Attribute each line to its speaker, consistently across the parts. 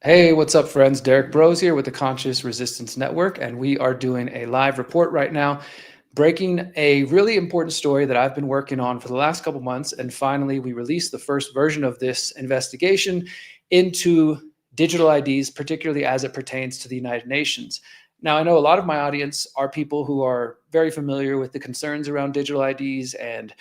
Speaker 1: Hey, what's up, friends? Derrick Broze here with the Conscious Resistance Network, and we are doing a live report right now, breaking a really important story that I've been working on for the last couple months. And finally, we released the first version of this investigation into digital IDs, particularly as it pertains to the United Nations. Now, I know a lot of my audience are people who are very familiar with the concerns around digital IDs and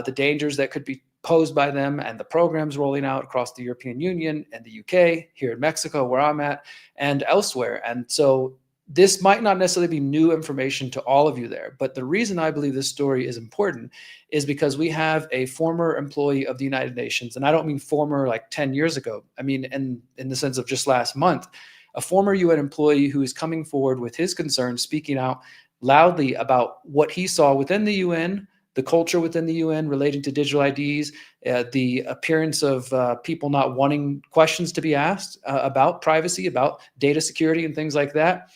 Speaker 1: the dangers that could be posed by them and the programs rolling out across the European Union and the UK, here in Mexico, where I'm at, and elsewhere. And so this might not necessarily be new information to all of you there, but the reason I believe this story is important is because we have a former employee of the United Nations, and I don't mean former like 10 years ago. I mean in the sense of just last month, a former UN employee who is coming forward with his concerns, speaking out loudly about what he saw within the UN, the culture within the UN relating to digital IDs, the appearance of people not wanting questions to be asked about privacy, about data security and things like that,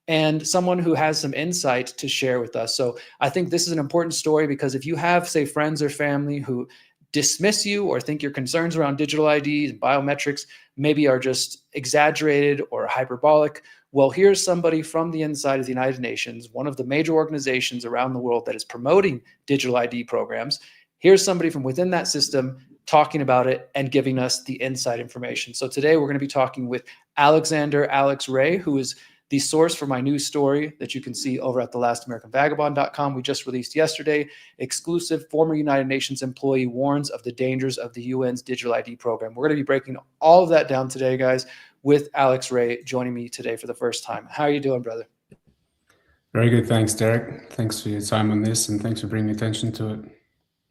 Speaker 1: and someone who has some insight to share with us. So I think this is an important story because if you have, say, friends or family who dismiss you or think your concerns around digital IDs and biometrics maybe are just exaggerated or hyperbolic, well, here's somebody from the inside of the United Nations, one of the major organizations around the world that is promoting digital ID programs. Here's somebody from within that system talking about it and giving us the inside information. So today we're going to be talking with Alexander Alex Ray, who is the source for my news story that you can see over at thelastamericanvagabond.com. We just released yesterday. Exclusive former United Nations employee warns of the dangers of the UN's digital ID program. We're going to be breaking all of that down today, guys, with Alex Ray joining me today for the first time. How are you doing, brother?
Speaker 2: Very good. Thanks, Derek. Thanks for your time on this, and thanks for bringing attention to it.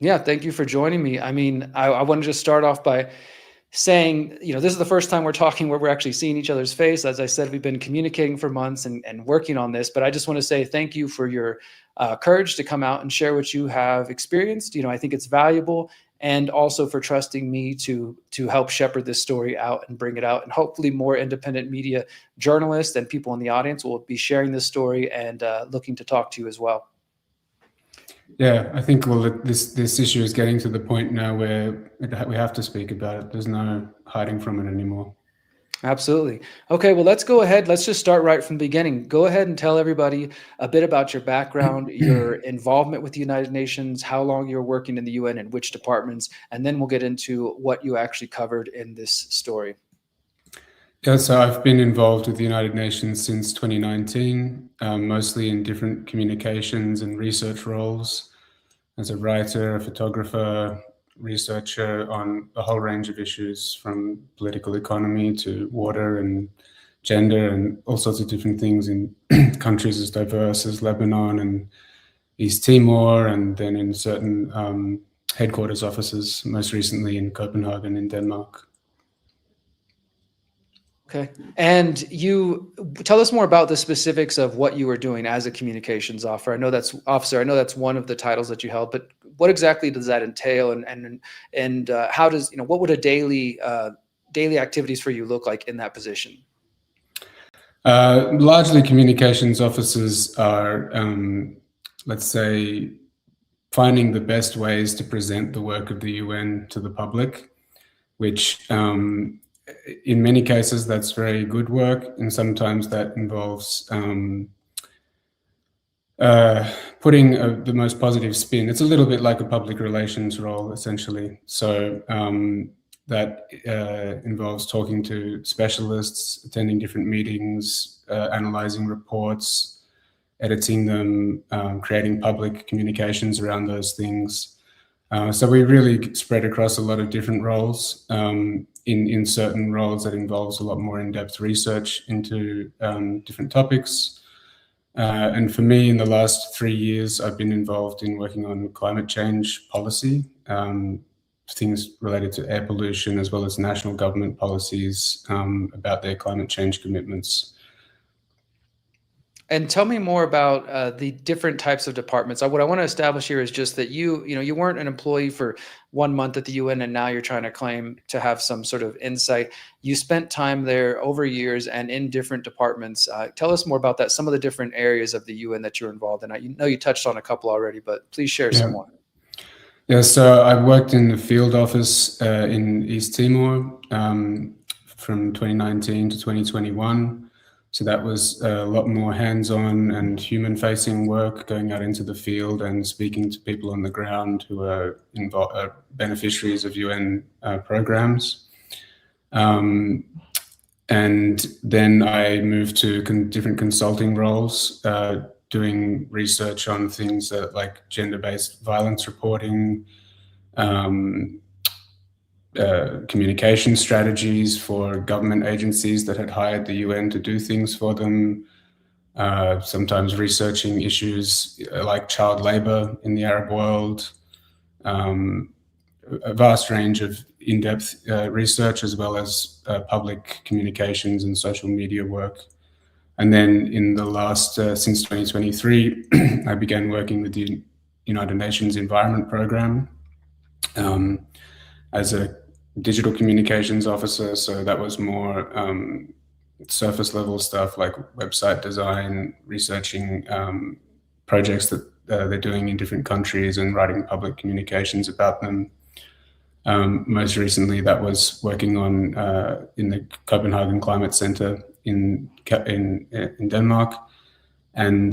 Speaker 1: Yeah, thank you for joining me. I mean, I want to just start off by saying, this is the first time we're talking where we're actually seeing each other's face. As I said, we've been communicating for months and working on this, but I just want to say thank you for your courage to come out and share what you have experienced. I think it's valuable, and also for trusting me to help shepherd this story out and bring it out. And hopefully more independent media journalists and people in the audience will be sharing this story and looking to talk to you as well.
Speaker 2: Yeah, I think this issue is getting to the point now where we have to speak about it. There's no hiding from it anymore.
Speaker 1: Absolutely. Okay, well, let's go ahead. Let's just start right from the beginning. Go ahead and tell everybody a bit about your background, your involvement with the United Nations, how long you're working in the UN and which departments, and then we'll get into what you actually covered in this story.
Speaker 2: Yeah, so I've been involved with the United Nations since 2019, mostly in different communications and research roles as a writer, a photographer, researcher on a whole range of issues from political economy to water and gender and all sorts of different things in countries as diverse as Lebanon and East Timor, and then in certain headquarters offices, most recently in Copenhagen in Denmark.
Speaker 1: Okay. And you tell us more about the specifics of what you were doing as a communications officer. I know that's one of the titles that you held, but what exactly does that entail? And how does, what would a daily activities for you look like in that position?
Speaker 2: Largely communications officers are, let's say, finding the best ways to present the work of the UN to the public, which in many cases, that's very good work, and sometimes that involves putting the most positive spin. It's a little bit like a public relations role, essentially. So that involves talking to specialists, attending different meetings, analyzing reports, editing them, creating public communications around those things. So we really spread across a lot of different roles. In certain roles that involves a lot more in-depth research into different topics. And for me, in the last 3 years, I've been involved in working on climate change policy, things related to air pollution, as well as national government policies about their climate change commitments.
Speaker 1: And tell me more about the different types of departments. What I want to establish here is just that you weren't an employee for 1 month at the UN, and now you're trying to claim to have some sort of insight. You spent time there over years and in different departments. Tell us more about that. Some of the different areas of the UN that you're involved in. I know you touched on a couple already, but please share some more.
Speaker 2: Yeah, so I worked in the field office in East Timor from 2019 to 2021. So that was a lot more hands-on and human-facing work, going out into the field and speaking to people on the ground who are beneficiaries of UN programs. And then I moved to different consulting roles, doing research on things like gender-based violence reporting, communication strategies for government agencies that had hired the UN to do things for them, sometimes researching issues like child labor in the Arab world, a vast range of in-depth research, as well as public communications and social media work. And then in the last, since 2023, I began working with the United Nations Environment Program as a digital communications officer. So that was more surface level stuff like website design, researching projects that they're doing in different countries and writing public communications about them. Most recently, that was working on in the Copenhagen Climate Center in Denmark, and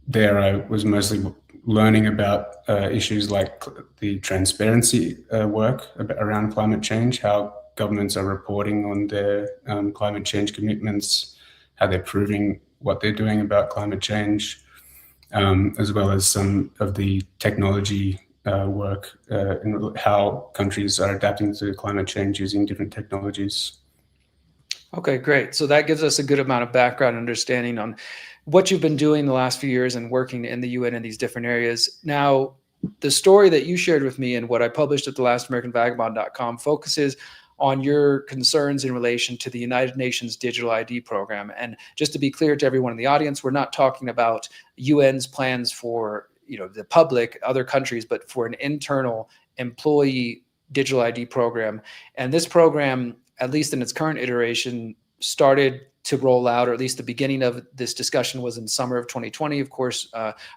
Speaker 2: there I was mostly learning about issues like the transparency work around climate change, how governments are reporting on their climate change commitments, how they're proving what they're doing about climate change, as well as some of the technology work and how countries are adapting to climate change using different technologies.
Speaker 1: Okay, great. So that gives us a good amount of background understanding on what you've been doing the last few years and working in the UN in these different areas. Now, the story that you shared with me and what I published at thelastamericanvagabond.com focuses on your concerns in relation to the United Nations Digital ID program. And just to be clear to everyone in the audience, we're not talking about UN's plans for the public, other countries, but for an internal employee digital ID program. And this program, at least in its current iteration, started to roll out, or at least the beginning of this discussion was in summer of 2020, of course,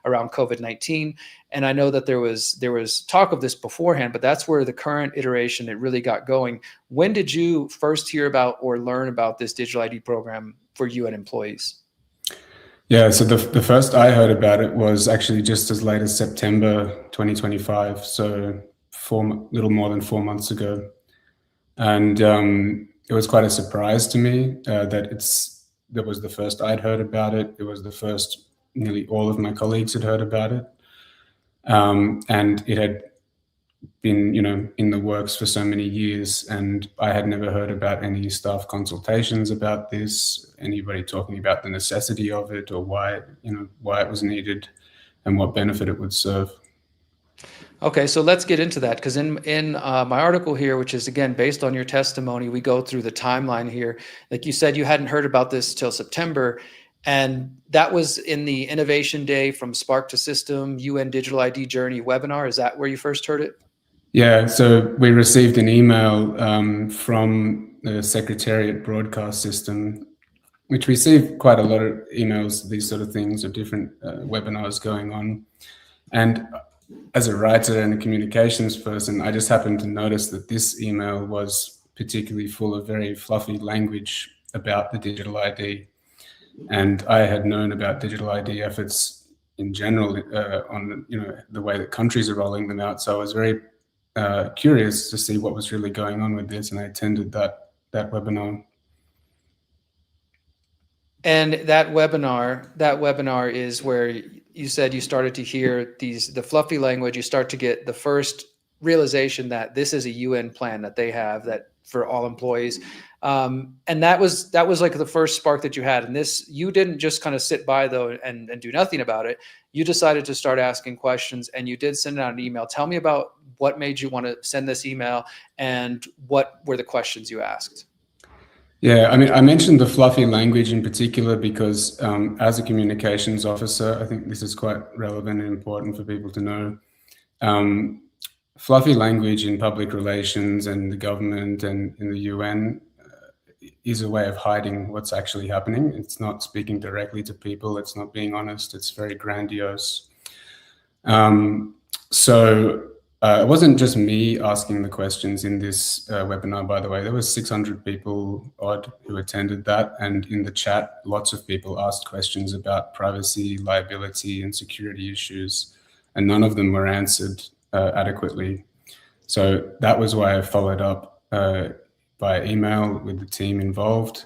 Speaker 1: around COVID-19. And I know that there was talk of this beforehand, but that's where the current iteration, it really got going. When did you first hear about or learn about this digital ID program for UN employees?
Speaker 2: Yeah, so the first I heard about it was actually just as late as September 2025, so little more than 4 months ago. And it was quite a surprise to me that was the first I'd heard about it. It was the first nearly all of my colleagues had heard about it. And it had been, in the works for so many years, and I had never heard about any staff consultations about this, anybody talking about the necessity of it or why it was needed and what benefit it would serve.
Speaker 1: Okay, so let's get into that, because in my article here, which is again based on your testimony, we go through the timeline here. Like you said, you hadn't heard about this till September, and that was in the Innovation Day from Spark to System UN Digital ID Journey webinar. Is that where you first heard it?
Speaker 2: Yeah, so we received an email from the Secretariat broadcast system, which received quite a lot of emails, these sort of things, of different webinars going on. And as a writer and a communications person, I just happened to notice that this email was particularly full of very fluffy language about the digital ID. And I had known about digital ID efforts in general on the way that countries are rolling them out. So I was very curious to see what was really going on with this, and I attended that webinar.
Speaker 1: And that webinar is where you said you started to hear the fluffy language. You start to get the first realization that this is a UN plan that they have that for all employees. And that was like the first spark that you had. And this, you didn't just kind of sit by though and do nothing about it. You decided to start asking questions, and you did send out an email. Tell me about what made you want to send this email, and what were the questions you asked?
Speaker 2: Yeah, I mean, I mentioned the fluffy language in particular because as a communications officer, I think this is quite relevant and important for people to know. Fluffy language in public relations and the government and in the UN is a way of hiding what's actually happening. It's not speaking directly to people. It's not being honest. It's very grandiose. So It wasn't just me asking the questions in this webinar, by the way. There was 600 people odd who attended that. And in the chat, lots of people asked questions about privacy, liability, and security issues. And none of them were answered adequately. So that was why I followed up by email with the team involved.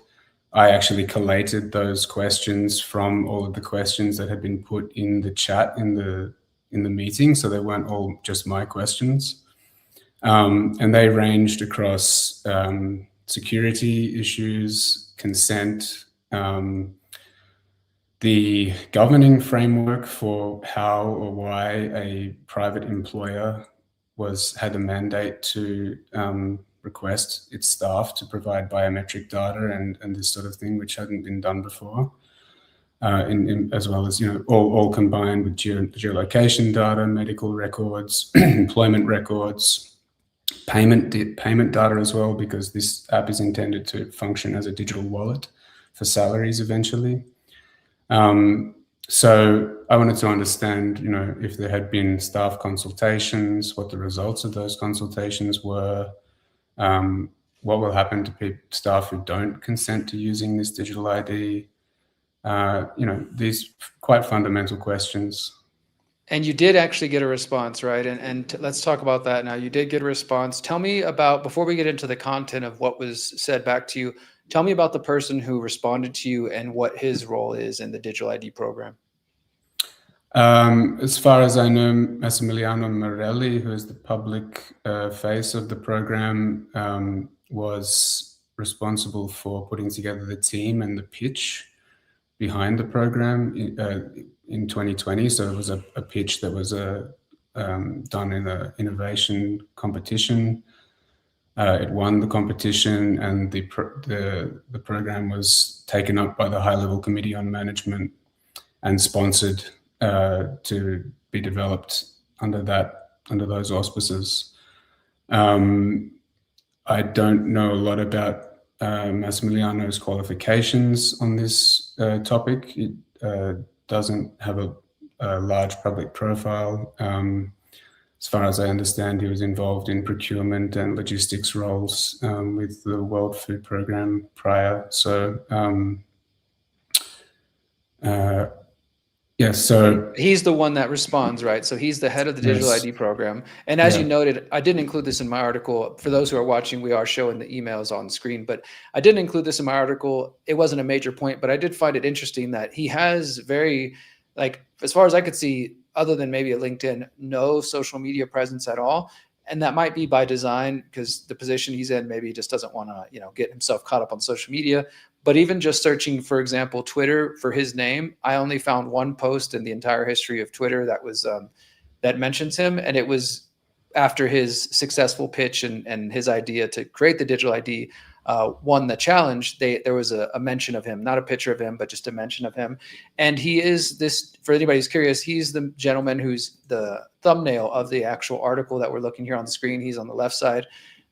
Speaker 2: I actually collated those questions from all of the questions that had been put in the chat in the meeting, so they weren't all just my questions. And they ranged across security issues, consent, the governing framework for how or why a private employer had a mandate to request its staff to provide biometric data and this sort of thing, which hadn't been done before. As well as, all combined with geolocation data, medical records, employment records, payment data as well, because this app is intended to function as a digital wallet for salaries eventually. So I wanted to understand, if there had been staff consultations, what the results of those consultations were, what will happen to staff who don't consent to using this digital ID. These quite fundamental questions.
Speaker 1: And you did actually get a response, right? And let's talk about that now. You did get a response. Tell me about, before we get into the content of what was said back to you, tell me about the person who responded to you and what his role is in the digital ID program.
Speaker 2: As far as I know, Massimiliano Morelli, who is the public face of the program, was responsible for putting together the team and the pitch behind the program in 2020. So it was a pitch that was done in an innovation competition. It won the competition, and the program was taken up by the High-Level Committee on Management and sponsored to be developed under those auspices. I don't know a lot about Massimiliano's qualifications on this topic. It doesn't have a large public profile. As far as I understand, he was involved in procurement and logistics roles with the World Food Programme prior. So, so
Speaker 1: he's the one that responds, right? So he's the head of the digital ID program. And as you noted, I didn't include this in my article. For those who are watching, we are showing the emails on screen, but I didn't include this in my article. It wasn't a major point, but I did find it interesting that he has very, as far as I could see, other than maybe a LinkedIn, no social media presence at all. And that might be by design, because the position he's in, maybe he just doesn't want to, get himself caught up on social media. But even just searching, for example, Twitter for his name, I only found one post in the entire history of Twitter that was that mentions him, and it was after his successful pitch and his idea to create the digital ID won the challenge. There was a mention of him, not a picture of him, but just a mention of him. And he is this, for anybody who's curious, he's the gentleman who's the thumbnail of the actual article that we're looking here on the screen. He's on the left side.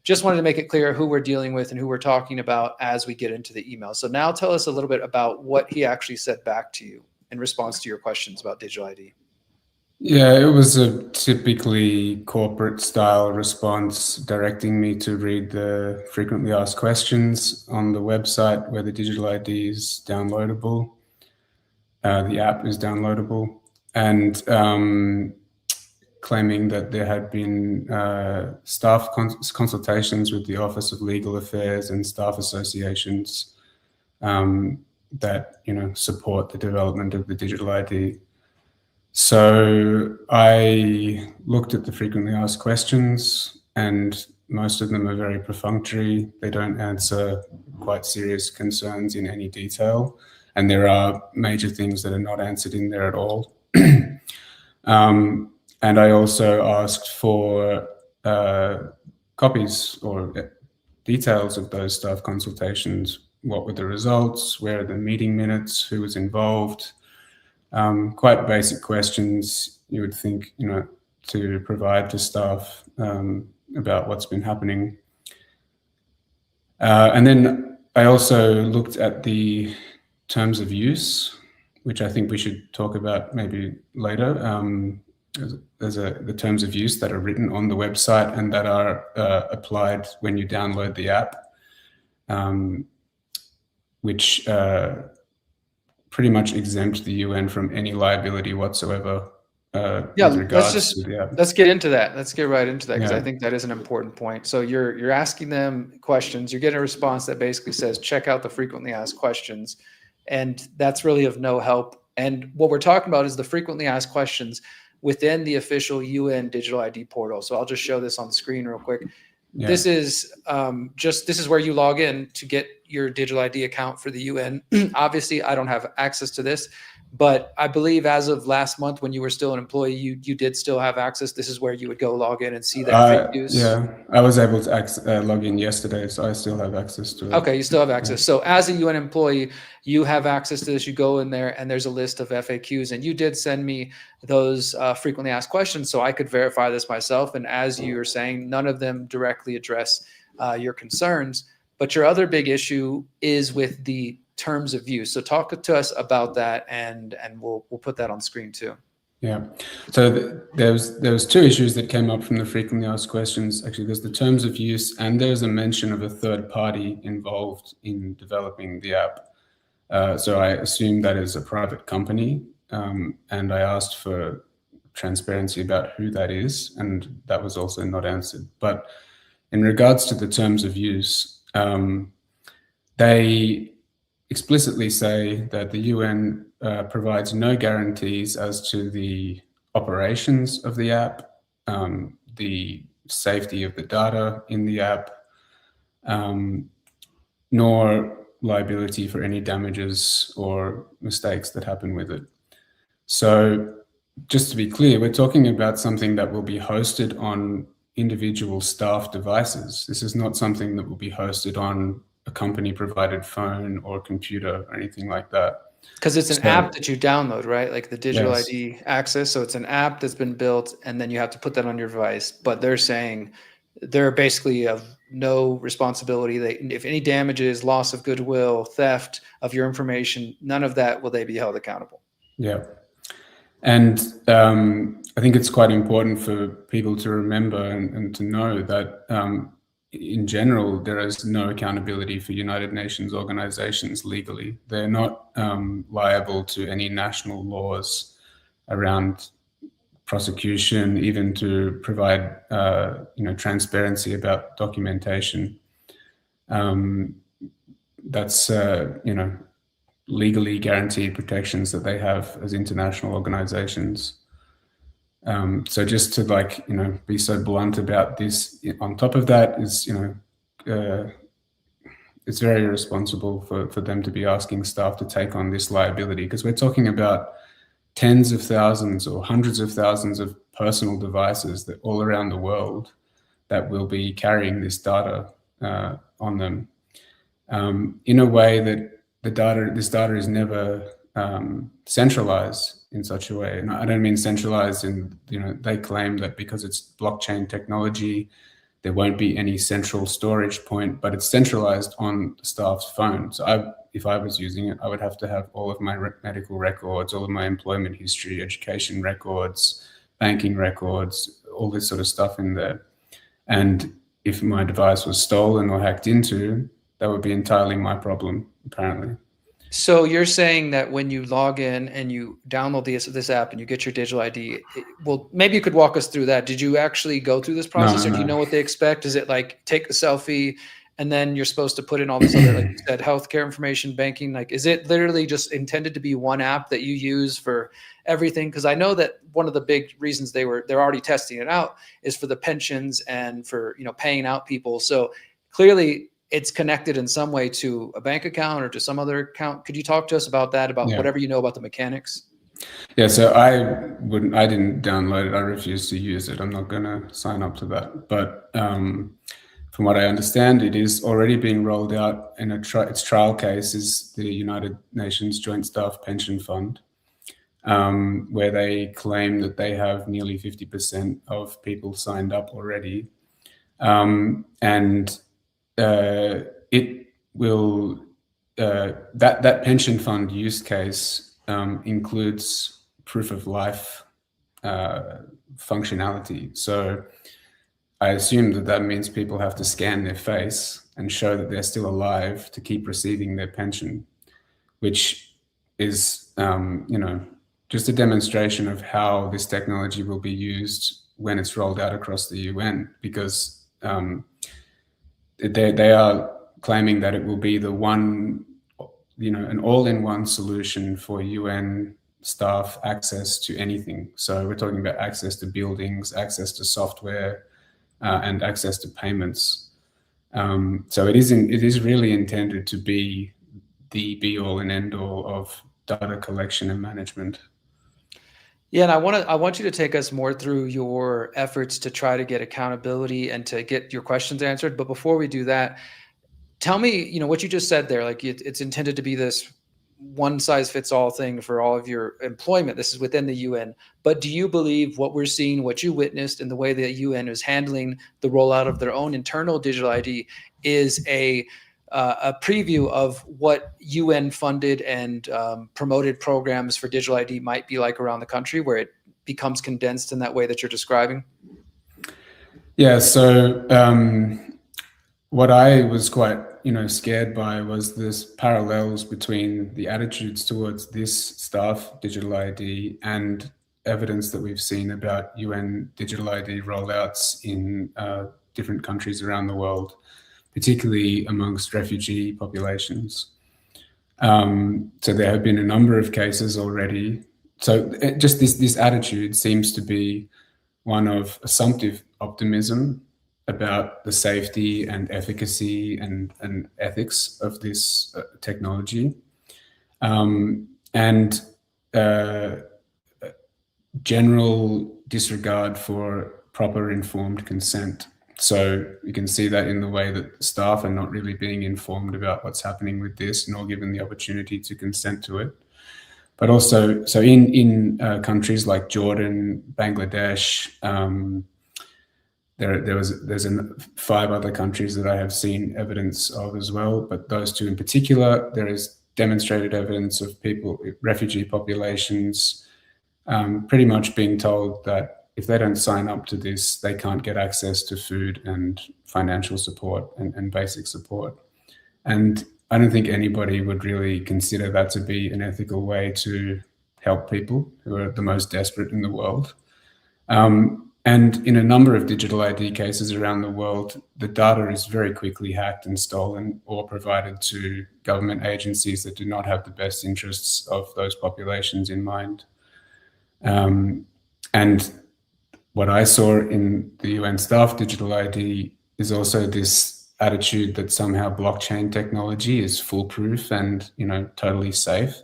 Speaker 1: Just wanted to make it clear who we're dealing with and who we're talking about as we get into the email. So now tell us a little bit about what he actually said back to you in response to your questions about digital ID.
Speaker 2: Yeah, it was a typically corporate style response, directing me to read the frequently asked questions on the website where the digital ID is downloadable. The app is downloadable, and claiming that there had been staff consultations with the Office of Legal Affairs and staff associations that support the development of the digital ID. So I looked at the frequently asked questions, and most of them are very perfunctory. They don't answer quite serious concerns in any detail, and there are major things that are not answered in there at all. And I also asked for copies or details of those staff consultations. What were the results? Where are the meeting minutes? Who was involved? Quite basic questions you would think, to provide to staff about what's been happening. And then I also looked at the terms of use, which I think we should talk about maybe later. the terms of use that are written on the website and that are applied when you download the app, which pretty much exempt the UN from any liability whatsoever with regards to the app.
Speaker 1: Let's get into that. Let's get right into that, because I think that is an important point. So you're asking them questions, you're getting a response that basically says, check out the frequently asked questions. And that's really of no help. And what we're talking about is the frequently asked questions within the official UN digital ID portal. So I'll just show this on the screen real quick. Yeah. This is this is where you log in to get your digital ID account for the UN. Obviously, I don't have access to this, but I believe as of last month, when you were still an employee, you did still have access. This is where you would go log in and see that FAQs.
Speaker 2: Yeah, I was able to log in yesterday, so I still have access to it.
Speaker 1: Okay, you still have access. Yeah. So as a UN employee, you have access to this. You go in there and there's a list of FAQs, and you did send me those frequently asked questions so I could verify this myself. And as you were saying, none of them directly address your concerns. But your other big issue is with the terms of use. So talk to us about that, and we'll put that on screen too.
Speaker 2: Yeah. So there was two issues that came up from the frequently asked questions. Actually, there's the terms of use, and there's a mention of a third party involved in developing the app. So I assume that is a private company, and I asked for transparency about who that is, and that was also not answered. But in regards to the terms of use, they explicitly say that the UN provides no guarantees as to the operations of the app, the safety of the data in the app, nor liability for any damages or mistakes that happen with it. So just to be clear, we're talking about something that will be hosted on individual staff devices. This is not something that will be hosted on a company provided phone or computer or anything like that.
Speaker 1: Because it's an app that you download, right? Like the digital ID access. So it's an app that's been built, and then you have to put that on your device. But they're saying they're basically of no responsibility. If any damages, loss of goodwill, theft of your information, none of that will they be held accountable.
Speaker 2: Yeah. And I think it's quite important for people to remember and to know that in general, there is no accountability for United Nations organizations legally. They're not liable to any national laws around prosecution, even to provide transparency about documentation. That's legally guaranteed protections that they have as international organizations. So just to be so blunt about this, on top of that is, it's very irresponsible for them to be asking staff to take on this liability, because we're talking about tens of thousands or hundreds of thousands of personal devices that all around the world that will be carrying this data on them in a way that this data is never centralized in such a way. And I don't mean centralized in, they claim that because it's blockchain technology, there won't be any central storage point, but it's centralized on the staff's phone. So if I was using it, I would have to have all of my medical records, all of my employment history, education records, banking records, all this sort of stuff in there. And if my device was stolen or hacked into, that would be entirely my problem, apparently.
Speaker 1: So you're saying that when you log in and you download this app and you get your digital ID, well, maybe you could walk us through that. Did you actually go through this process, or do you know what they expect? Is it like take the selfie and then you're supposed to put in all this other, like you said, healthcare information, banking? Like, is it literally just intended to be one app that you use for everything? Because I know that one of the big reasons they're already testing it out is for the pensions and for paying out people. So clearly, it's connected in some way to a bank account or to some other account. Could you talk to us about that, about whatever you know about the mechanics?
Speaker 2: Yeah, so I didn't download it. I refuse to use it. I'm not going to sign up to that. But from what I understand, it is already being rolled out in its trial case is the United Nations Joint Staff Pension Fund, where they claim that they have nearly 50% of people signed up already. And it will that pension fund use case includes proof of life functionality. So I assume that that means people have to scan their face and show that they're still alive to keep receiving their pension, which is, just a demonstration of how this technology will be used when it's rolled out across the UN, because they are claiming that it will be the one, an all-in-one solution for UN staff access to anything. So we're talking about access to buildings, access to software, and access to payments. So it is really intended to be the be-all and end-all of data collection and management.
Speaker 1: Yeah, and I want you to take us more through your efforts to try to get accountability and to get your questions answered. But before we do that, tell me, what you just said there, like it's intended to be this one size fits all thing for all of your employment. This is within the UN. But do you believe what we're seeing, what you witnessed, and the way the UN is handling the rollout of their own internal digital ID is a preview of what UN funded and promoted programs for digital ID might be like around the country, where it becomes condensed in that way that you're describing?
Speaker 2: Yeah. So what I was quite, scared by was this parallels between the attitudes towards this staff digital ID and evidence that we've seen about UN digital ID rollouts in different countries around the world, particularly amongst refugee populations. So there have been a number of cases already. So just this attitude seems to be one of assumptive optimism about the safety and efficacy and ethics of this technology, and general disregard for proper informed consent. So you can see that in the way that staff are not really being informed about what's happening with this, nor given the opportunity to consent to it. But also, so in countries like Jordan, Bangladesh, there's 5 other countries that I have seen evidence of as well. But those 2 in particular, there is demonstrated evidence of refugee populations, pretty much being told that if they don't sign up to this, they can't get access to food and financial support and basic support. And I don't think anybody would really consider that to be an ethical way to help people who are the most desperate in the world. And in a number of digital ID cases around the world, the data is very quickly hacked and stolen or provided to government agencies that do not have the best interests of those populations in mind. And what I saw in the UN staff digital ID is also this attitude that somehow blockchain technology is foolproof and, totally safe.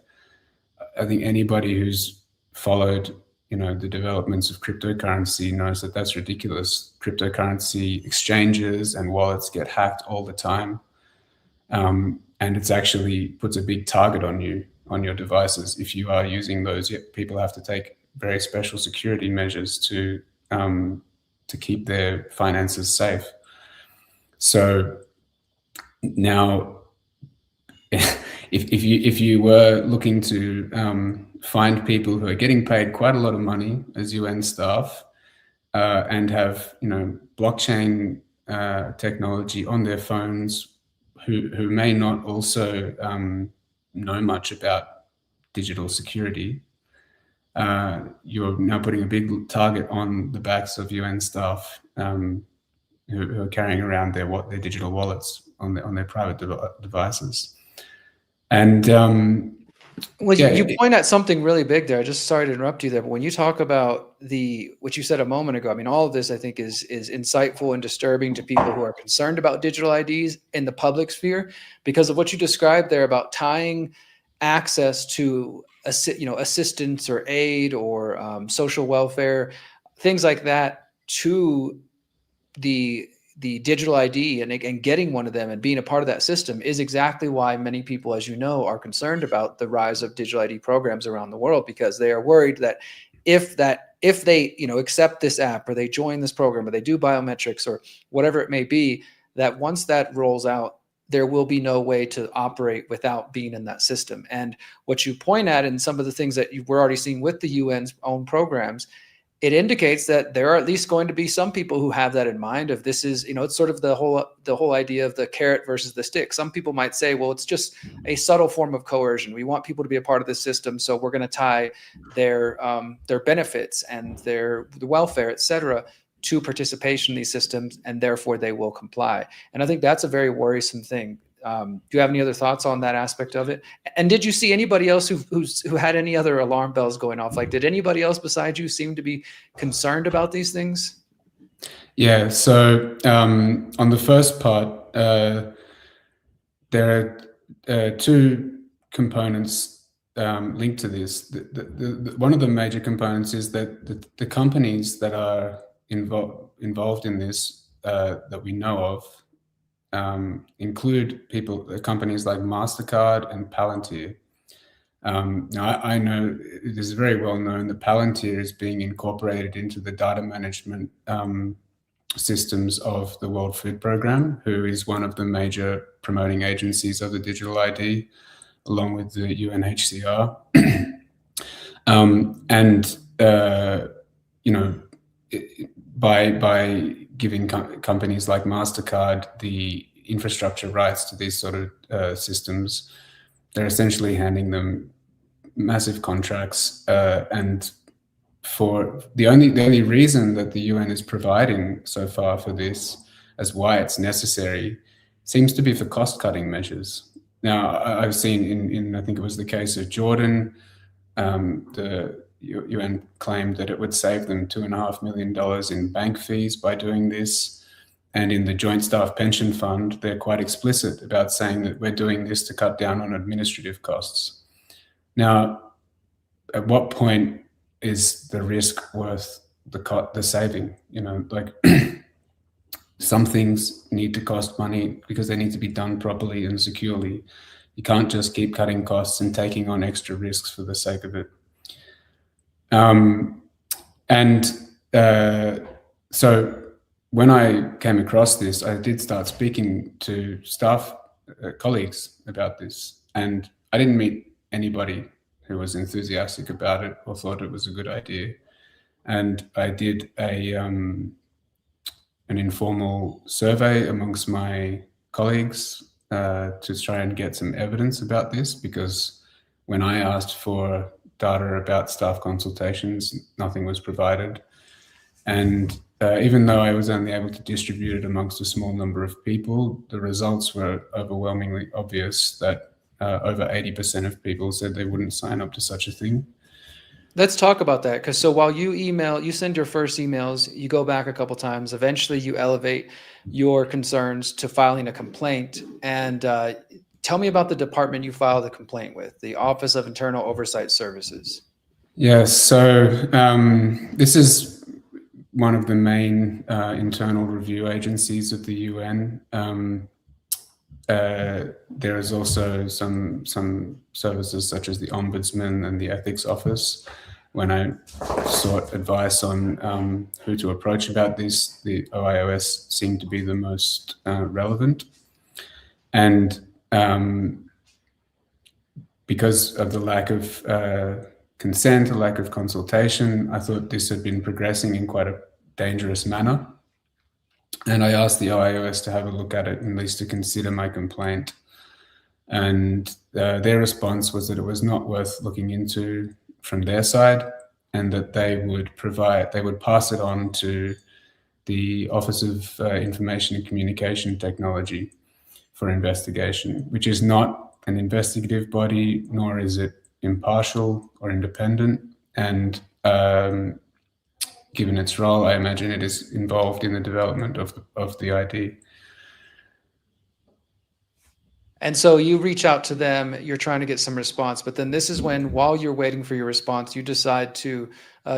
Speaker 2: I think anybody who's followed, the developments of cryptocurrency knows that that's ridiculous. Cryptocurrency exchanges and wallets get hacked all the time. And it's actually puts a big target on you, on your devices. If you are using those, people have to take very special security measures to keep their finances safe. So now, if you were looking to find people who are getting paid quite a lot of money as UN staff and have blockchain technology on their phones, who may not also know much about digital security, you're now putting a big target on the backs of UN staff who are carrying around their digital wallets on their private devices. And
Speaker 1: you point at something really big there. I just sorry to interrupt you there, but when you talk about what you said a moment ago, I mean, all of this I think is insightful and disturbing to people who are concerned about digital IDs in the public sphere, because of what you described there about tying access to assistance or aid or social welfare, things like that, to the digital ID and getting one of them and being a part of that system is exactly why many people, as you know, are concerned about the rise of digital ID programs around the world, because they are worried that if they accept this app or they join this program or they do biometrics or whatever it may be, that once that rolls out, there will be no way to operate without being in that system. And what you point at in some of the things that we're already seeing with the UN's own programs it indicates that there are at least going to be some people who have that in mind. If this is, it's sort of the whole idea of the carrot versus the stick. Some people might say, well, it's just a subtle form of coercion. We want people to be a part of the system, so we're going to tie their benefits and the welfare, et cetera, to participation in these systems, and therefore they will comply. And I think that's a very worrisome thing. Do you have any other thoughts on that aspect of it? And did you see anybody else who had any other alarm bells going off? Like, did anybody else besides you seem to be concerned about these things?
Speaker 2: Yeah. So on the first part, there are two components linked to this. One of the major components is that the companies that are involved in this that we know of include companies like MasterCard and Palantir. Now, I know it is very well known that Palantir is being incorporated into the data management systems of the World Food Programme, who is one of the major promoting agencies of the digital ID, along with the UNHCR. By giving companies like MasterCard the infrastructure rights to these sort of systems, they're essentially handing them massive contracts. And for the only reason that the UN is providing so far for this, as why it's necessary, seems to be for cost-cutting measures. Now, I've seen in I think it was the case of Jordan, the UN claimed that it would save them $2.5 million in bank fees by doing this. And in the Joint Staff Pension Fund, they're quite explicit about saying that we're doing this to cut down on administrative costs. Now, at what point is the risk worth the saving? Some things need to cost money because they need to be done properly and securely. You can't just keep cutting costs and taking on extra risks for the sake of it. So when I came across this, I did start speaking to staff colleagues about this, and I didn't meet anybody who was enthusiastic about it or thought it was a good idea. And I did an informal survey amongst my colleagues to try and get some evidence about this, because when I asked for data about staff consultations, nothing was provided. And even though I was only able to distribute it amongst a small number of people, the results were overwhelmingly obvious that over 80% of people said they wouldn't sign up to such a thing.
Speaker 1: Let's talk about that, because so while you send your first emails, you go back a couple times, eventually you elevate your concerns to filing a complaint. And tell me about the department you filed the complaint with, the Office of Internal Oversight Services.
Speaker 2: Yes, so this is one of the main internal review agencies of the UN. There is also some services such as the Ombudsman and the Ethics Office. When I sought advice on who to approach about this, the OIOS seemed to be the most relevant. And because of the lack of consent, a lack of consultation, I thought this had been progressing in quite a dangerous manner. And I asked the OIOS to have a look at it, at least to consider my complaint. And their response was that it was not worth looking into from their side, and that they would pass it on to the Office of Information and Communication Technology for investigation, which is not an investigative body, nor is it impartial or independent. And given its role, I imagine it is involved in the development of the ID.
Speaker 1: And so you reach out to them, you're trying to get some response, but then this is when, while you're waiting for your response, you decide to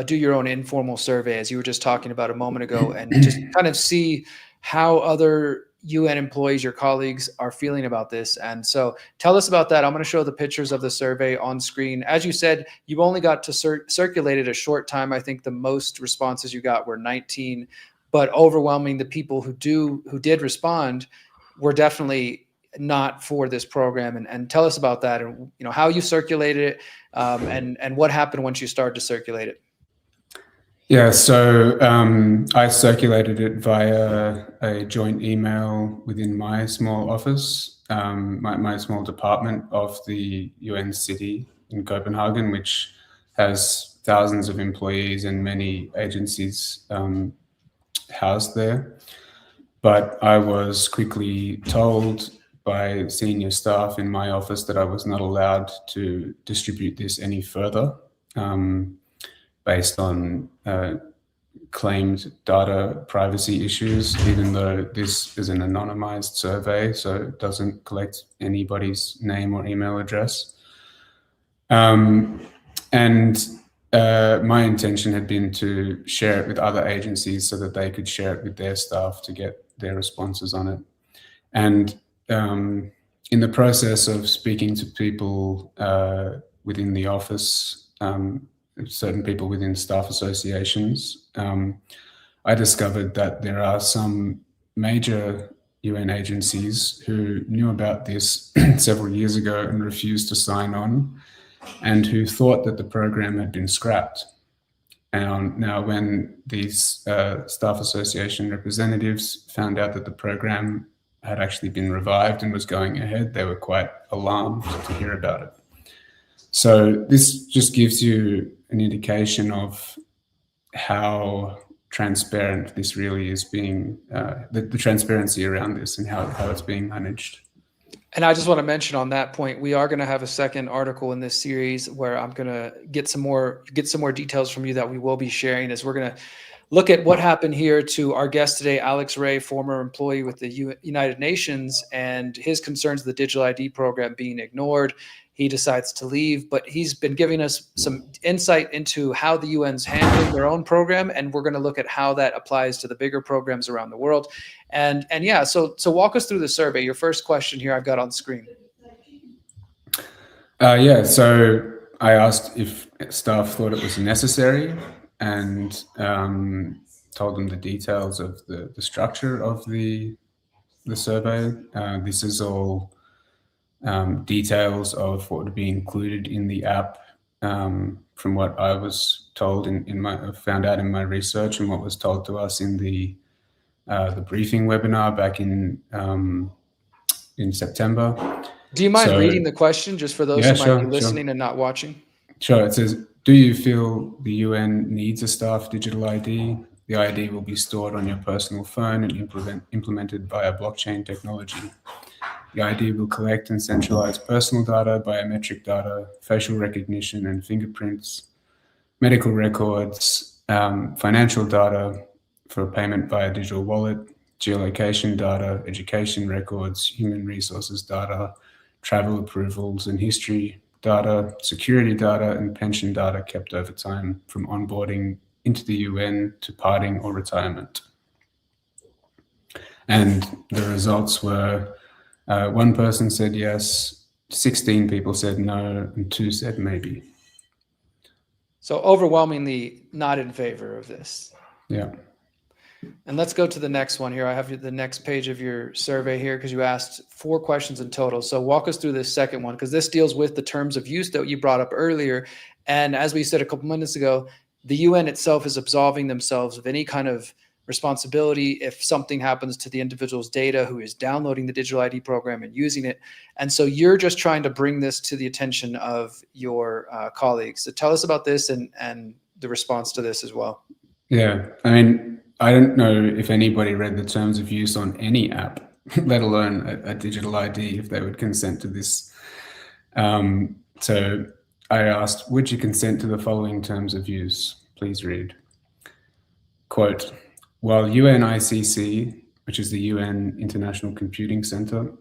Speaker 1: do your own informal survey, as you were just talking about a moment ago, and just kind of see how other UN employees, your colleagues, are feeling about this. And so tell us about that. I'm going to show the pictures of the survey on screen. As you said, you only got to circulate it a short time. I think the most responses you got were 19, but overwhelming, the people who did respond were definitely not for this program. And tell us about that, and how you circulated it, and what happened once you started to circulate it.
Speaker 2: Yeah, so I circulated it via a joint email within my small office, my small department of the UN city in Copenhagen, which has thousands of employees and many agencies housed there. But I was quickly told by senior staff in my office that I was not allowed to distribute this any further, based on claimed data privacy issues, even though this is an anonymized survey, so it doesn't collect anybody's name or email address. And my intention had been to share it with other agencies so that they could share it with their staff to get their responses on it. And in the process of speaking to people within the office, certain people within staff associations, I discovered that there are some major UN agencies who knew about this several years ago and refused to sign on, and who thought that the program had been scrapped. And now when these staff association representatives found out that the program had actually been revived and was going ahead, they were quite alarmed to hear about it. So this just gives you an indication of how transparent this really is being, the transparency around this and how it's being managed.
Speaker 1: And I just want to mention on that point, we are going to have a second article in this series where I'm going to get some more details from you that we will be sharing, as we're going to look at what happened here to our guest today, Alex Ray, former employee with the United Nations, and his concerns of the digital ID program being ignored. He decides to leave, but he's been giving us some insight into how the UN's handling their own program, and we're going to look at how that applies to the bigger programs around the world. And yeah, so walk us through the survey. Your first question here I've got on screen.
Speaker 2: Yeah, so I asked if staff thought it was necessary, and told them the details of the structure of the survey. This is all details of what would be included in the app, from what I was told found out in my research, and what was told to us in the briefing webinar back in September.
Speaker 1: Do you mind reading the question just for those who might be listening and not watching?
Speaker 2: Sure. It says, do you feel the UN needs a staff digital ID? The ID will be stored on your personal phone and implemented via blockchain technology. The ID will collect and centralize personal data, biometric data, facial recognition and fingerprints, medical records, financial data for payment via digital wallet, geolocation data, education records, human resources data, travel approvals and history data, security data, and pension data kept over time from onboarding into the UN to parting or retirement. And the results were, one person said yes, 16 people said no, and 2 said maybe.
Speaker 1: So overwhelmingly not in favor of this.
Speaker 2: Yeah.
Speaker 1: And let's go to the next one here. I have the next page of your survey here because you asked 4 questions in total. So walk us through this second one, because this deals with the terms of use that you brought up earlier. And as we said a couple minutes ago, the UN itself is absolving themselves of any kind of responsibility if something happens to the individual's data who is downloading the digital ID program and using it. And so you're just trying to bring this to the attention of your colleagues. So tell us about this and the response to this as well.
Speaker 2: Yeah, I mean, I don't know if anybody read the terms of use on any app, let alone a digital ID, if they would consent to this. So I asked, would you consent to the following terms of use? Please read. Quote, while UNICC, which is the UN International Computing Center,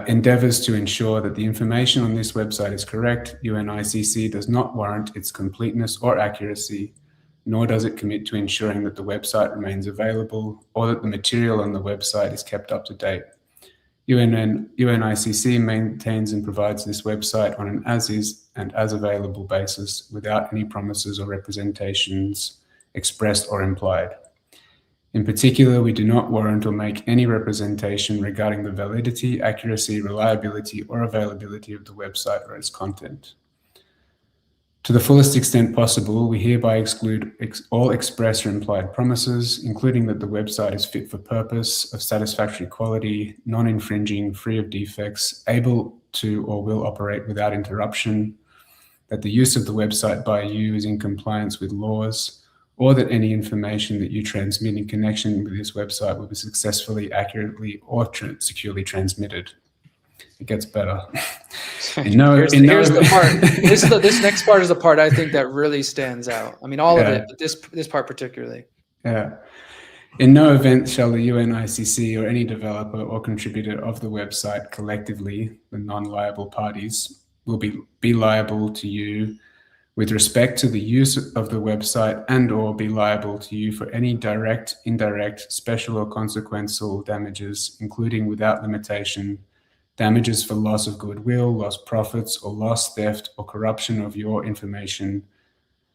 Speaker 2: endeavors to ensure that the information on this website is correct, UNICC does not warrant its completeness or accuracy, nor does it commit to ensuring that the website remains available or that the material on the website is kept up to date. UNICC maintains and provides this website on an as-is and as-available basis without any promises or representations expressed or implied. In particular, we do not warrant or make any representation regarding the validity, accuracy, reliability, or availability of the website or its content. To the fullest extent possible, we hereby exclude all express or implied promises, including that the website is fit for purpose, of satisfactory quality, non-infringing, free of defects, able to or will operate without interruption, that the use of the website by you is in compliance with laws, or that any information that you transmit in connection with this website will be successfully, accurately, or securely transmitted. It gets better.
Speaker 1: Here's the part. This next part is the part I think that really stands out. I mean, all of it, but this part particularly.
Speaker 2: Yeah. In no event shall the UNICC or any developer or contributor of the website collectively, the non-liable parties, will be liable to you with respect to the use of the website and or be liable to you for any direct, indirect, special or consequential damages, including without limitation, damages for loss of goodwill, lost profits, or loss, theft, or corruption of your information,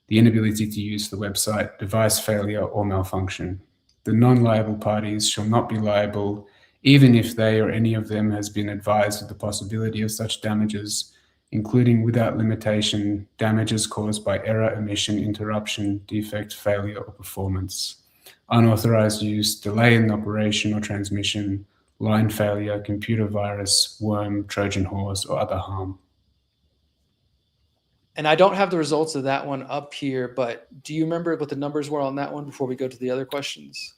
Speaker 2: the inability to use the website, device failure, or malfunction. The non-liable parties shall not be liable, even if they or any of them has been advised of the possibility of such damages, including without limitation, damages caused by error, omission, interruption, defect, failure, or performance, unauthorized use, delay in operation or transmission, line failure, computer virus, worm, Trojan horse, or other harm.
Speaker 1: And I don't have the results of that one up here, but do you remember what the numbers were on that one before we go to the other questions?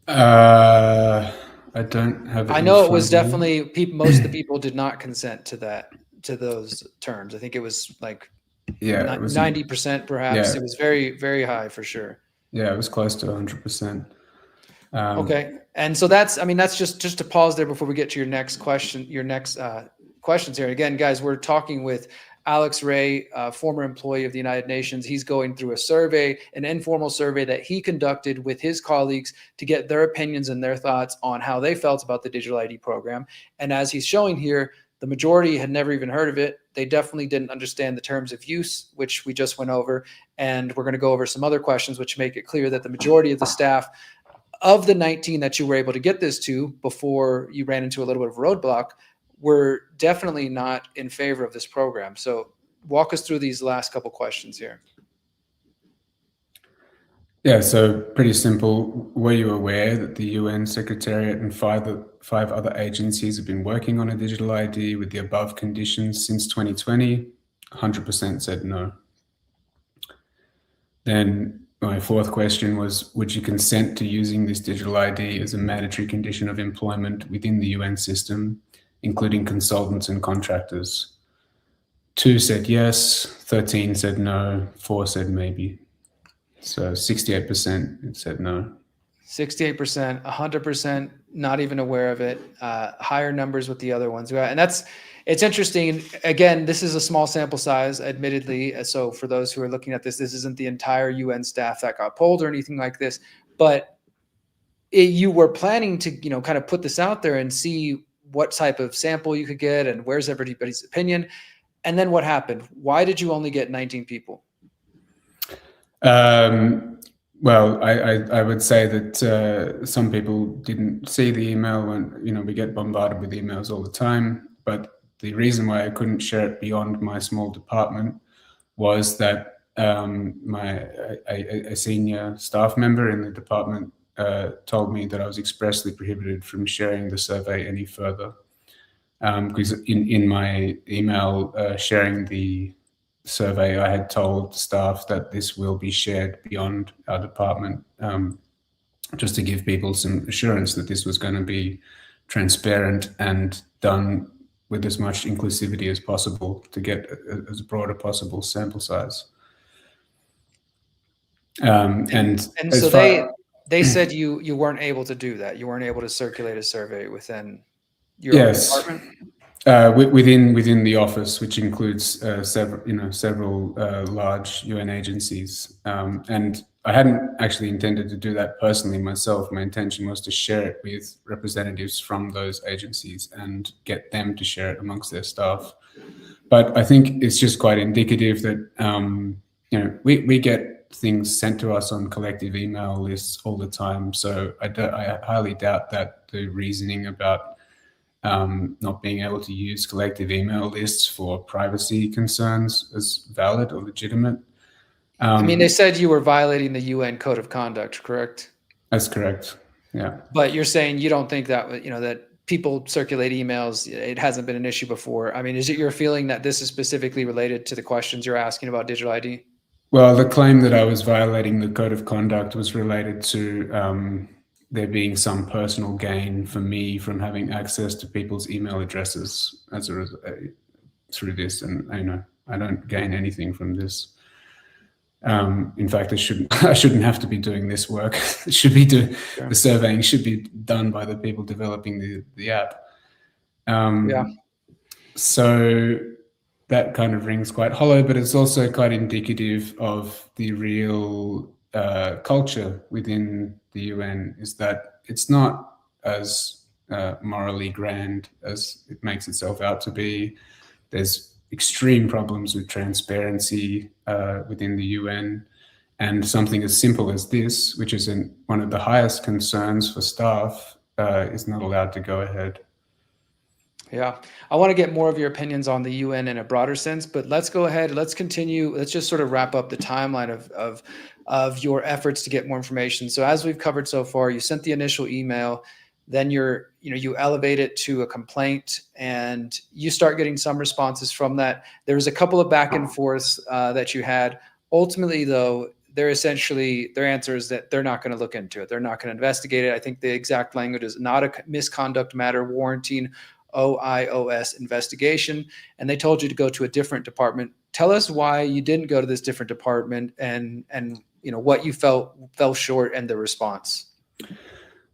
Speaker 2: I don't have it.
Speaker 1: I know it was definitely most of the people did not consent to those terms. I think it was like 90% perhaps. Yeah. It was very, very high for sure.
Speaker 2: Yeah, it was close to 100%.
Speaker 1: Okay. And so that's just to pause there before we get to your next question, questions here. Again, guys, we're talking with Alex Ray, former employee of the United Nations. He's going through a survey, an informal survey that he conducted with his colleagues to get their opinions and their thoughts on how they felt about the digital ID program. And as he's showing here, the majority had never even heard of it. They definitely didn't understand the terms of use, which we just went over. And we're going to go over some other questions, which make it clear that the majority of the staff of the 19 that you were able to get this to before you ran into a little bit of a roadblock were definitely not in favor of this program. So walk us through these last couple questions here.
Speaker 2: Yeah, so pretty simple. Were you aware that the UN Secretariat and five other agencies have been working on a digital ID with the above conditions since 2020? 100% said no. Then my fourth question was, would you consent to using this digital ID as a mandatory condition of employment within the UN system, including consultants and contractors? 2 said yes, 13 said no, 4 said maybe. So 68% said no.
Speaker 1: 68%, 100% not even aware of it. Higher numbers with the other ones. And it's interesting. Again, this is a small sample size, admittedly. So for those who are looking at this isn't the entire UN staff that got polled or anything like this, but you were planning to, kind of put this out there and see what type of sample you could get and where's everybody's opinion. And then what happened? Why did you only get 19 people?
Speaker 2: Well, I would say that some people didn't see the email when, we get bombarded with emails all the time. But the reason why I couldn't share it beyond my small department was that a senior staff member in the department told me that I was expressly prohibited from sharing the survey any further. Because in my email sharing the survey, I had told staff that this will be shared beyond our department, just to give people some assurance that this was going to be transparent and done with as much inclusivity as possible to get as broad a possible sample size. And
Speaker 1: so they said you weren't able to do that. You weren't able to circulate a survey within your department?
Speaker 2: Within the office, which includes several large UN agencies, and I hadn't actually intended to do that personally myself. My intention was to share it with representatives from those agencies and get them to share it amongst their staff. But I think it's just quite indicative that we get things sent to us on collective email lists all the time. So I highly doubt that the reasoning about not being able to use collective email lists for privacy concerns as valid or legitimate.
Speaker 1: I mean, they said you were violating the UN Code of Conduct, correct?
Speaker 2: That's correct. Yeah.
Speaker 1: But you're saying you don't think that, that people circulate emails, it hasn't been an issue before. I mean, is it your feeling that this is specifically related to the questions you're asking about digital ID?
Speaker 2: Well, the claim that I was violating the code of conduct was related to there being some personal gain for me from having access to people's email addresses through this, and I don't gain anything from this. In fact, I shouldn't have to be doing this work. It should be the surveying should be done by the people developing the app. So that kind of rings quite hollow, but it's also quite indicative of the real culture within the UN, is that it's not as morally grand as it makes itself out to be. There's extreme problems with transparency within the UN, and something as simple as this, which is one of the highest concerns for staff, is not allowed to go ahead.
Speaker 1: Yeah, I want to get more of your opinions on the UN in a broader sense, but let's go ahead. Let's continue. Let's just sort of wrap up the timeline of your efforts to get more information. So as we've covered so far, you sent the initial email, then you elevate it to a complaint, and you start getting some responses from that. There was a couple of back and forths that you had. Ultimately, though, their answer is that they're not going to look into it. They're not going to investigate it. I think the exact language is not a misconduct matter warranting OIOS investigation, and they told you to go to a different department. Tell us why you didn't go to this different department, and what you fell short and the response.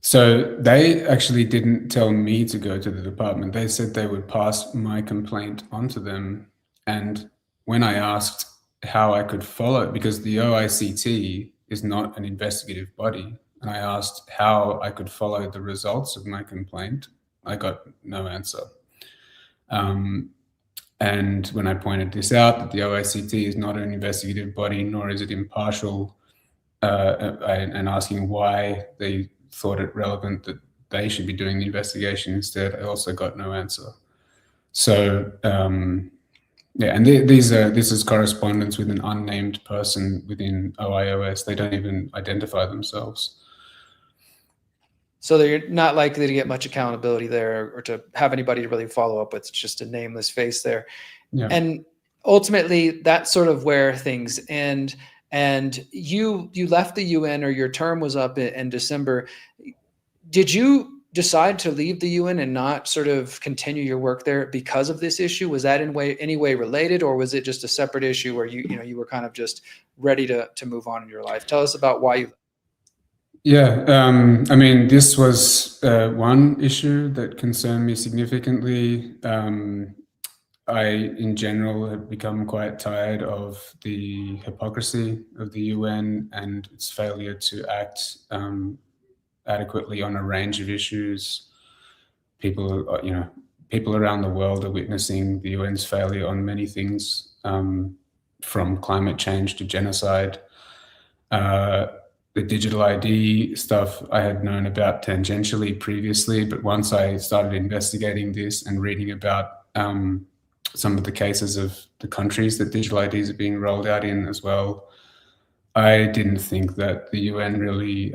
Speaker 2: So they actually didn't tell me to go to the department. They said they would pass my complaint on to them. And when I asked how I could follow it, because the OICT is not an investigative body, and I asked how I could follow the results of my complaint, I got no answer. And when I pointed this out, that the OICT is not an investigative body, nor is it impartial, and asking why they thought it relevant that they should be doing the investigation instead, I also got no answer. So yeah, and this is correspondence with an unnamed person within OIOS. They don't even identify themselves.
Speaker 1: So they're not likely to get much accountability there, or to have anybody to really follow up with. It's just a nameless face there.
Speaker 2: Yeah.
Speaker 1: And ultimately, that's sort of where things end. And you left the UN, or your term was up in December. Did you decide to leave the UN and not sort of continue your work there because of this issue? Was that in any way related, or was it just a separate issue where you were kind of just ready to move on in your life? Tell us about why you.
Speaker 2: Yeah, I mean, this was one issue that concerned me significantly. I, in general, have become quite tired of the hypocrisy of the UN and its failure to act adequately on a range of issues. People around the world are witnessing the UN's failure on many things, from climate change to genocide. The digital ID stuff I had known about tangentially previously, but once I started investigating this and reading about some of the cases of the countries that digital IDs are being rolled out in as well, I didn't think that the UN really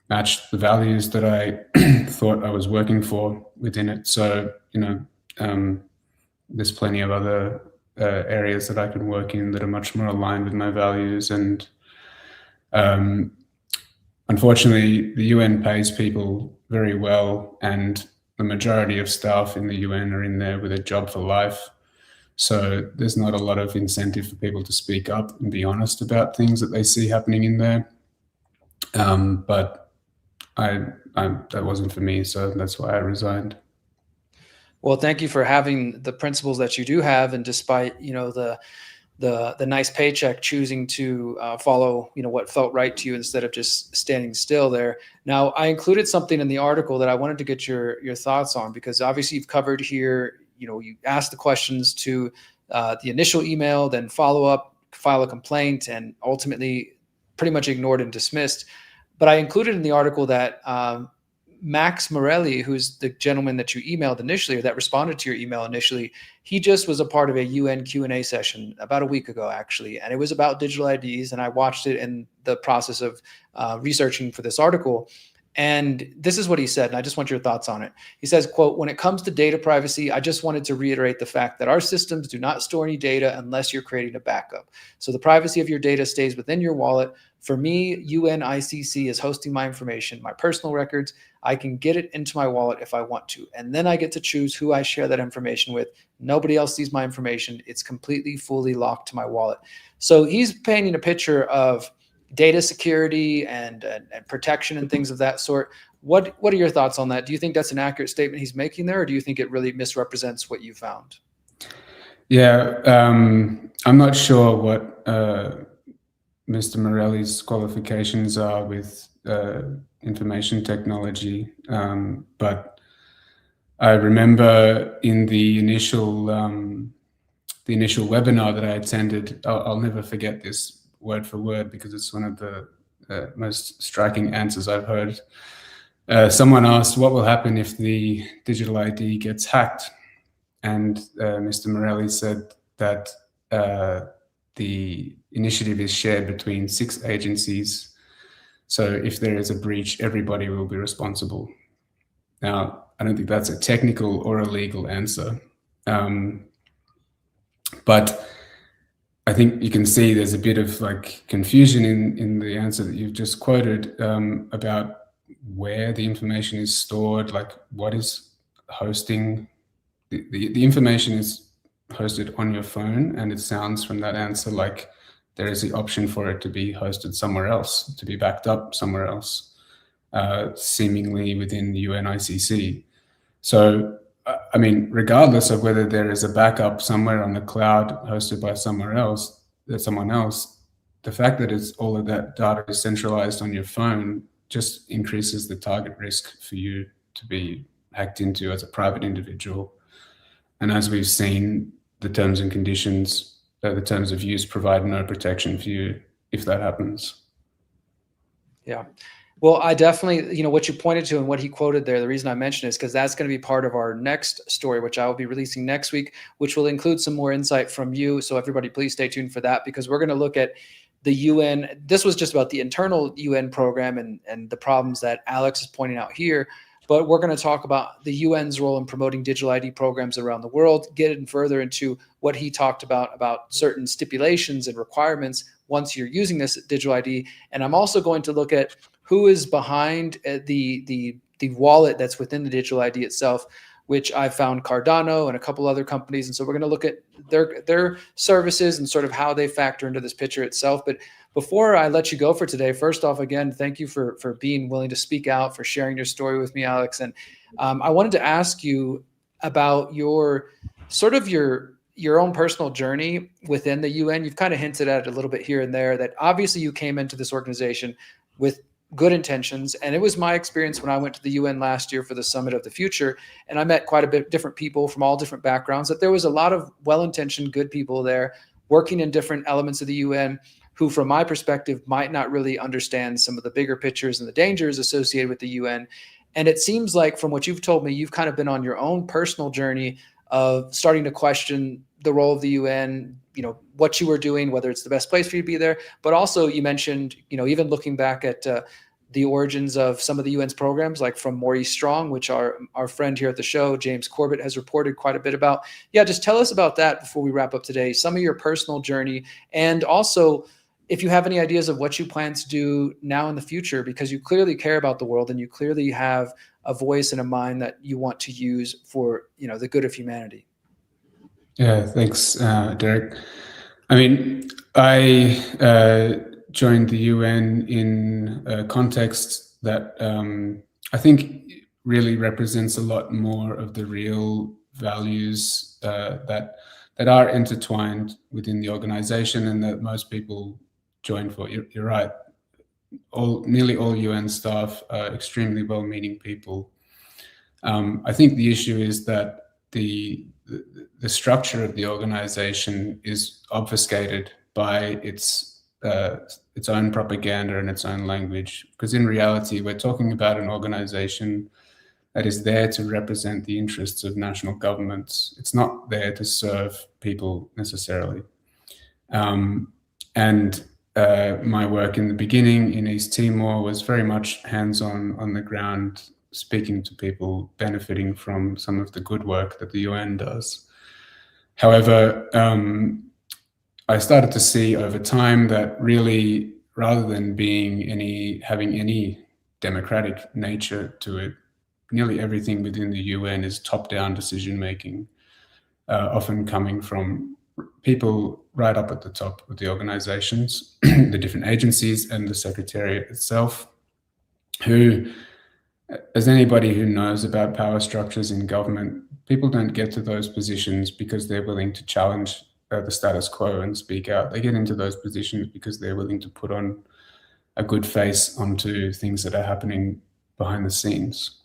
Speaker 2: matched the values that I thought I was working for within it. So, there's plenty of other areas that I can work in that are much more aligned with my values. And unfortunately, the UN pays people very well, and the majority of staff in the UN are in there with a job for life. So there's not a lot of incentive for people to speak up and be honest about things that they see happening in there. But that wasn't for me, so that's why I resigned.
Speaker 1: Well, thank you for having the principles that you do have, and despite the nice paycheck, choosing to follow what felt right to you instead of just standing still there. Now, I included something in the article that I wanted to get your thoughts on, because obviously you've covered here, you asked the questions to the initial email, then follow up, file a complaint, and ultimately pretty much ignored and dismissed. But I included in the article that Max Morelli, who's the gentleman that you emailed initially, or that responded to your email initially, he just was a part of a UN Q&A session about a week ago, actually, and it was about digital IDs, and I watched it in the process of researching for this article. And this is what he said, and I just want your thoughts on it. He says, quote, "When it comes to data privacy, I just wanted to reiterate the fact that our systems do not store any data unless you're creating a backup. So the privacy of your data stays within your wallet. For me, UNICC is hosting my information, my personal records. I can get it into my wallet if I want to. And then I get to choose who I share that information with. Nobody else sees my information. It's completely, fully locked to my wallet." So he's painting a picture of data security and protection and things of that sort. What are your thoughts on that? Do you think that's an accurate statement he's making there, or do you think it really misrepresents what you found?
Speaker 2: Yeah, I'm not sure what Mr. Morelli's qualifications are with information technology, but I remember in the initial webinar that I attended, I'll never forget this word for word because it's one of the most striking answers I've heard. Someone asked, what will happen if the digital ID gets hacked? And Mr. Morelli said that the initiative is shared between 6 agencies. So if there is a breach, everybody will be responsible. Now, I don't think that's a technical or a legal answer. But I think you can see there's a bit of like confusion in the answer that you've just quoted about where the information is stored, like what is hosting. The information is hosted on your phone, and it sounds from that answer like there is the option for it to be hosted somewhere else, to be backed up somewhere else, seemingly within the UNICC. So, I mean, regardless of whether there is a backup somewhere on the cloud hosted by someone else, the fact that it's all of that data is centralized on your phone just increases the target risk for you to be hacked into as a private individual. And as we've seen, the terms and conditions, the terms of use provide no protection for you if that happens.
Speaker 1: Yeah. Well, I definitely, what you pointed to and what he quoted there, the reason I mentioned it is because that's going to be part of our next story, which I will be releasing next week, which will include some more insight from you. So everybody, please stay tuned for that, because we're going to look at the UN. This was just about the internal UN program and the problems that Alex is pointing out here. But we're going to talk about the UN's role in promoting digital ID programs around the world, get in further into what he talked about certain stipulations and requirements once you're using this digital ID. And I'm also going to look at who is behind the wallet that's within the digital ID itself, which I found Cardano and a couple other companies. And so we're going to look at their services and sort of how they factor into this picture itself. But before I let you go for today, first off, again, thank you for being willing to speak out, for sharing your story with me, Alex. And I wanted to ask you about your own personal journey within the UN. You've kind of hinted at it a little bit here and there, that obviously you came into this organization with good intentions. And it was my experience when I went to the UN last year for the Summit of the Future, and I met quite a bit different people from all different backgrounds, that there was a lot of well-intentioned, good people there working in different elements of the UN who, from my perspective, might not really understand some of the bigger pictures and the dangers associated with the UN. And it seems like, from what you've told me, you've kind of been on your own personal journey of starting to question the role of the UN, what you were doing, whether it's the best place for you to be there. But also you mentioned, even looking back at the origins of some of the UN's programs, like from Maurice Strong, which our friend here at the show, James Corbett, has reported quite a bit about. Yeah, just tell us about that before we wrap up today, some of your personal journey, and also if you have any ideas of what you plan to do now in the future, because you clearly care about the world and you clearly have a voice and a mind that you want to use for, the good of humanity.
Speaker 2: Yeah, thanks, Derek. I mean, I joined the UN in a context that I think really represents a lot more of the real values that are intertwined within the organization and that most people join for. You're right. Nearly all UN staff are extremely well-meaning people. I think the issue is that the structure of the organization is obfuscated by its its own propaganda and its own language, because in reality, we're talking about an organization that is there to represent the interests of national governments. It's not there to serve people necessarily. And my work in the beginning in East Timor was very much hands-on on the ground, speaking to people, benefiting from some of the good work that the UN does. However, I started to see over time that really, rather than having any democratic nature to it, nearly everything within the UN is top-down decision-making, often coming from people right up at the top of the organizations, the different agencies and the Secretariat itself, who, as anybody who knows about power structures in government, people don't get to those positions because they're willing to challenge the status quo and speak out. They get into those positions because they're willing to put on a good face onto things that are happening behind the scenes.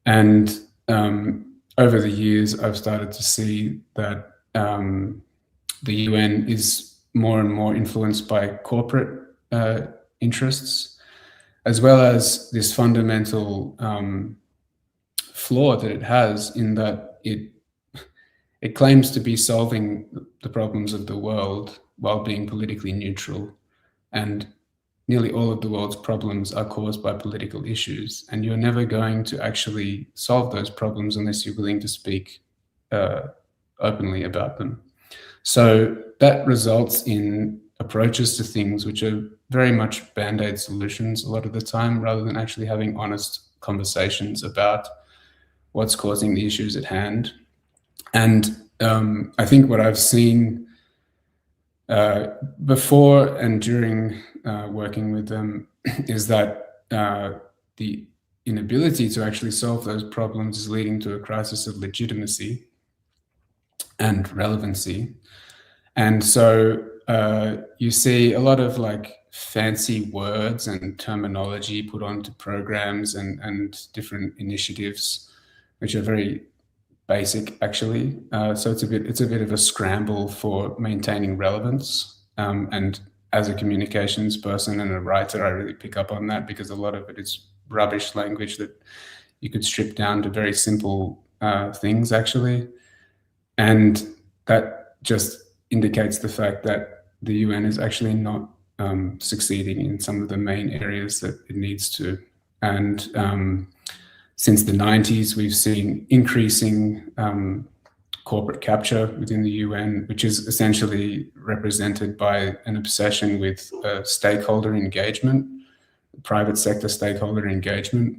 Speaker 2: And over the years, I've started to see that the UN is more and more influenced by corporate interests, as well as this fundamental flaw that it has in that it claims to be solving the problems of the world while being politically neutral. And nearly all of the world's problems are caused by political issues. And you're never going to actually solve those problems unless you're willing to speak openly about them. So that results in approaches to things which are very much band-aid solutions a lot of the time, rather than actually having honest conversations about what's causing the issues at hand. And I think what I've seen before and during working with them is that the inability to actually solve those problems is leading to a crisis of legitimacy and relevancy. And so you see a lot of like fancy words and terminology put onto programs and different initiatives, which are very basic actually. So it's a bit of a scramble for maintaining relevance. And as a communications person and a writer, I really pick up on that, because a lot of it is rubbish language that you could strip down to very simple things actually. And that just indicates the fact that the UN is actually not succeeding in some of the main areas that it needs to. And since the 90s, we've seen increasing corporate capture within the UN, which is essentially represented by an obsession with stakeholder engagement, private sector stakeholder engagement.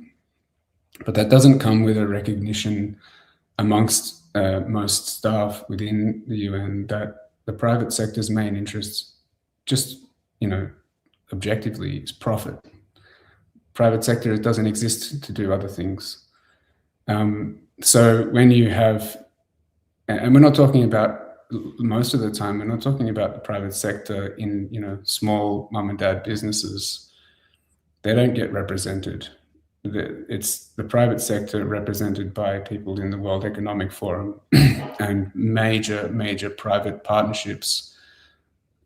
Speaker 2: But that doesn't come with a recognition amongst most staff within the UN that the private sector's main interests, just, objectively, is profit. Private sector doesn't exist to do other things. So when you have, and we're not talking about, most of the time, we're not talking about the private sector in, small mom and dad businesses. They don't get represented. It's the private sector represented by people in the World Economic Forum and major private partnerships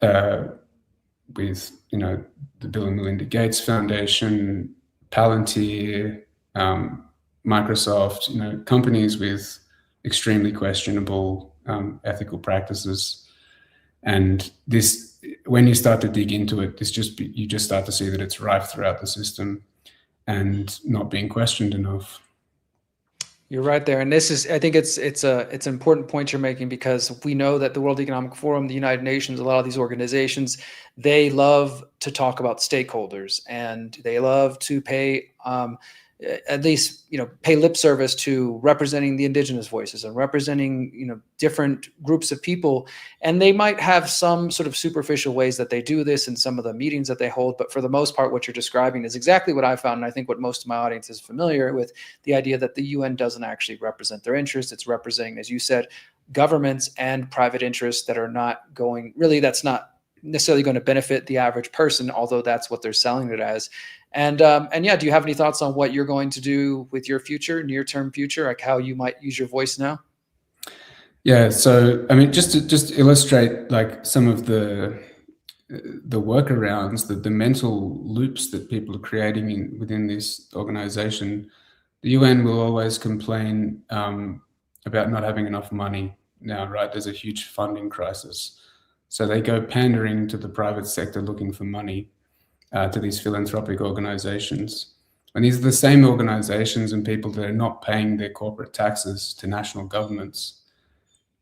Speaker 2: with, the Bill and Melinda Gates Foundation, Palantir, Microsoft, companies with extremely questionable ethical practices. And this, when you start to dig into it, you just start to see that it's rife throughout the system and not being questioned enough.
Speaker 1: You're right there. And this is, I think it's an important point you're making, because we know that the World Economic Forum, the United Nations, a lot of these organizations, they love to talk about stakeholders, and they love to pay, at least, pay lip service to representing the indigenous voices and representing, different groups of people. And they might have some sort of superficial ways that they do this in some of the meetings that they hold. But for the most part, what you're describing is exactly what I found. And I think what most of my audience is familiar with, the idea that the UN doesn't actually represent their interests. It's representing, as you said, governments and private interests that are not going, really, that's not necessarily going to benefit the average person, although that's what they're selling it as. And yeah, do you have any thoughts on what you're going to do with your future, near-term future, like how you might use your voice now?
Speaker 2: Yeah, so I mean, just to illustrate like some of the the workarounds, the mental loops that people are creating within this organization. The UN will always complain about not having enough money now, right? There's a huge funding crisis. So they go pandering to the private sector looking for money to these philanthropic organizations. And these are the same organizations and people that are not paying their corporate taxes to national governments.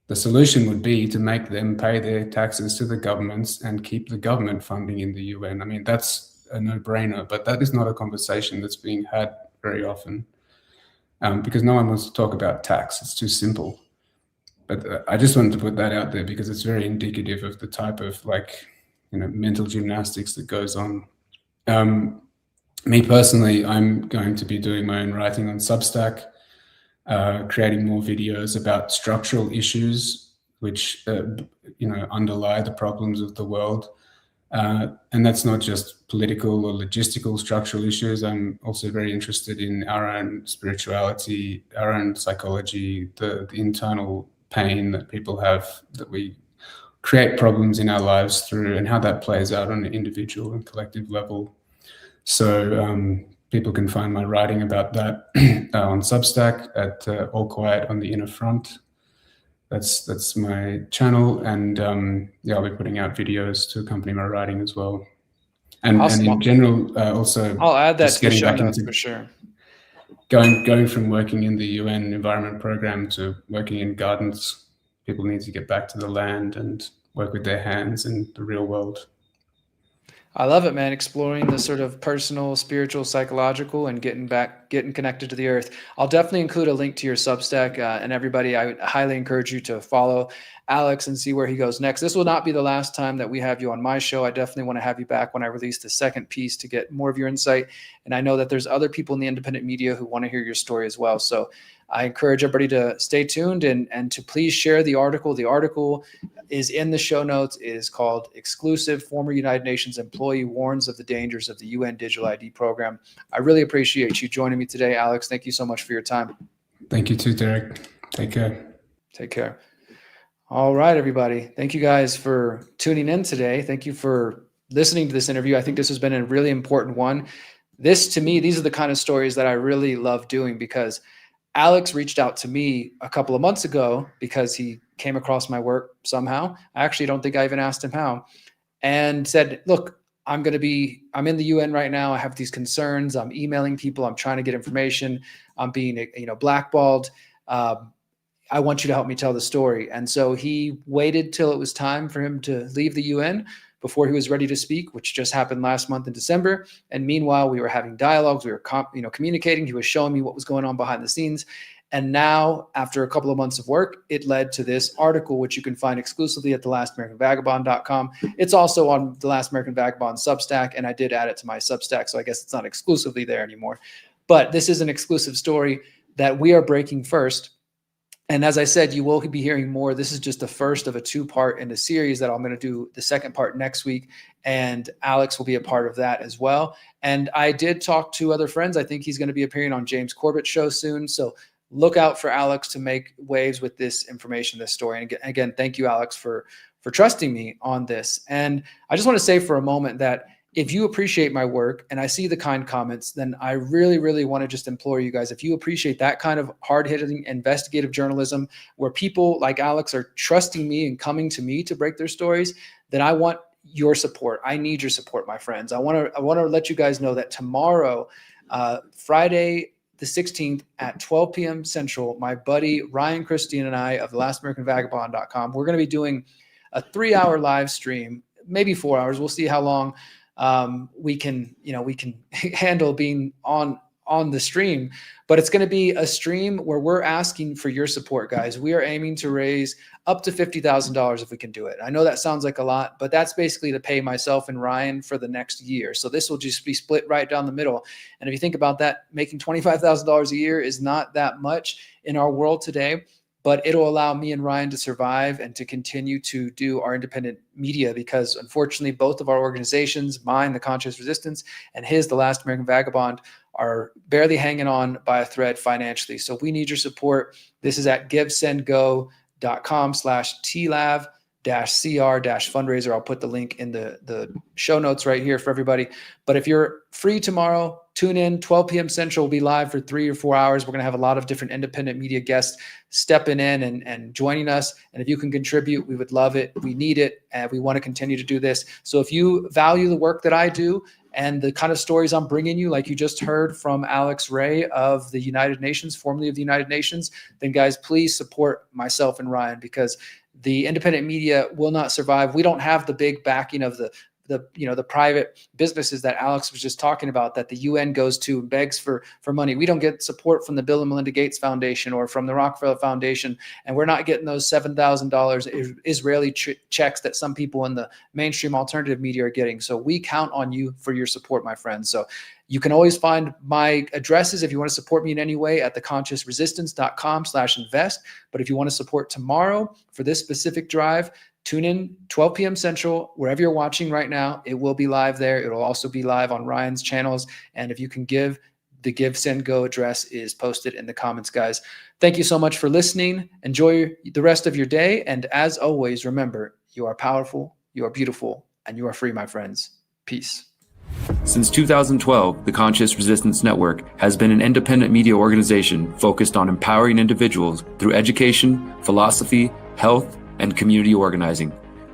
Speaker 2: The solution would be to make them pay their taxes to the governments and keep the government funding in the UN. I mean, that's a no-brainer, but that is not a conversation that's being had very often because no one wants to talk about tax. It's too simple. But I just wanted to put that out there because it's very indicative of the type of mental gymnastics that goes on. Me personally, I'm going to be doing my own writing on Substack, creating more videos about structural issues which underlie the problems of the world. And that's not just political or logistical structural issues. I'm also very interested in our own spirituality, our own psychology, the internal pain that people have, that we create problems in our lives through, and how that plays out on an individual and collective level. So people can find my writing about that on Substack at All Quiet on the Inner Front. That's my channel, and I'll be putting out videos to accompany my writing as well. And,
Speaker 1: awesome.
Speaker 2: And in general, also
Speaker 1: I'll add that to the show notes for sure.
Speaker 2: Going from working in the UN Environment Program to working in gardens, people need to get back to the land and work with their hands in the real world.
Speaker 1: I love it, man. Exploring the sort of personal, spiritual, psychological, and getting connected to the earth. I'll definitely include a link to your Substack, and everybody, I would highly encourage you to follow Alex and see where he goes next. This will not be the last time that we have you on my show. I definitely want to have you back when I release the second piece to get more of your insight. And I know that there's other people in the independent media who want to hear your story as well. So I encourage everybody to stay tuned and to please share the article. The article is in the show notes. It is called Exclusive: Former United Nations Employee Warns of the Dangers of the UN Digital ID Program. I really appreciate you joining me today, Alex. Thank you so much for your time.
Speaker 2: Thank you too, Derek. Take care.
Speaker 1: Take care. All right, everybody. Thank you guys for tuning in today. Thank you for listening to this interview. I think this has been a really important one. To me, these are the kind of stories that I really love doing, because Alex reached out to me a couple of months ago because he came across my work somehow. I actually don't think I even asked him how, and said, look, I'm in the UN right now. I have these concerns. I'm emailing people. I'm trying to get information. I'm being, blackballed. I want you to help me tell the story. And so he waited till it was time for him to leave the UN before he was ready to speak, which just happened last month in December. And meanwhile, we were having dialogues. We were communicating. He was showing me what was going on behind the scenes. And now, after a couple of months of work, it led to this article, which you can find exclusively at thelastAmericanVagabond.com. It's also on the Last American Vagabond Substack, and I did add it to my Substack, so I guess it's not exclusively there anymore. But this is an exclusive story that we are breaking first. And as I said, you will be hearing more. This is just the first of a two-part in a series that I'm going to do the second part next week. And Alex will be a part of that as well. And I did talk to other friends. I think he's going to be appearing on James Corbett's show soon. So look out for Alex to make waves with this information, this story. And again, thank you, Alex, for trusting me on this. And I just want to say for a moment that if you appreciate my work and I see the kind comments, then I really, really want to just implore you guys, if you appreciate that kind of hard-hitting investigative journalism where people like Alex are trusting me and coming to me to break their stories, then I want your support. I need your support, my friends. I want to let you guys know that tomorrow, Friday the 16th at 12 p.m. Central, my buddy Ryan Christine and I of thelastAmericanVagabond.com, we're going to be doing a 3-hour live stream, maybe 4 hours. We'll see how long we can handle being on the stream, but it's going to be a stream where we're asking for your support, guys. We are aiming to raise up to $50,000 if we can do it. I know that sounds like a lot, but that's basically to pay myself and Ryan for the next year. So this will just be split right down the middle. And if you think about that, making $25,000 a year is not that much in our world today, but it'll allow me and Ryan to survive and to continue to do our independent media, because unfortunately both of our organizations, mine, The Conscious Resistance, and his, The Last American Vagabond, are barely hanging on by a thread financially. So we need your support. This is at givesendgo.com/TLAV. fundraiser. I'll put the link in the show notes right here for everybody. But if you're free tomorrow, tune in. 12 p.m. Central will be live for 3 or 4 hours. We're going to have a lot of different independent media guests stepping in and joining us. And if you can contribute, we would love it. We need it, and we want to continue to do this. So if you value the work that I do and the kind of stories I'm bringing you, like you just heard from Alex Ray of the United Nations, formerly of the United Nations, then guys, please support myself and Ryan, because the independent media will not survive. We don't have the big backing of the private businesses that Alex was just talking about, that the UN goes to and begs for money. We don't get support from the Bill and Melinda Gates Foundation or from the Rockefeller Foundation, and we're not getting those $7,000 Israeli checks that some people in the mainstream alternative media are getting. So we count on you for your support, my friends. So you can always find my addresses if you want to support me in any way at theconsciousresistance.com/invest. But if you want to support tomorrow for this specific drive, tune in 12 p.m. Central, wherever you're watching right now. It will be live there. It'll also be live on Ryan's channels. And if you can give, the Give, Send, Go address is posted in the comments, guys. Thank you so much for listening. Enjoy the rest of your day. And as always, remember, you are powerful, you are beautiful, and you are free, my friends. Peace.
Speaker 3: Since 2012, the Conscious Resistance Network has been an independent media organization focused on empowering individuals through education, philosophy, health, and community organizing.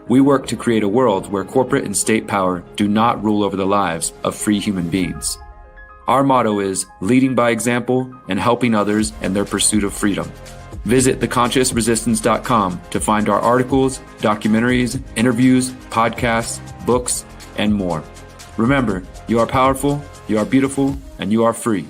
Speaker 3: We work to create a world where corporate and state power do not rule over the lives of free human beings. Our motto is leading by example and helping others in their pursuit of freedom. Visit theconsciousresistance.com to find our articles, documentaries, interviews, podcasts, books, and more. Remember, you are powerful, you are beautiful, and you are free.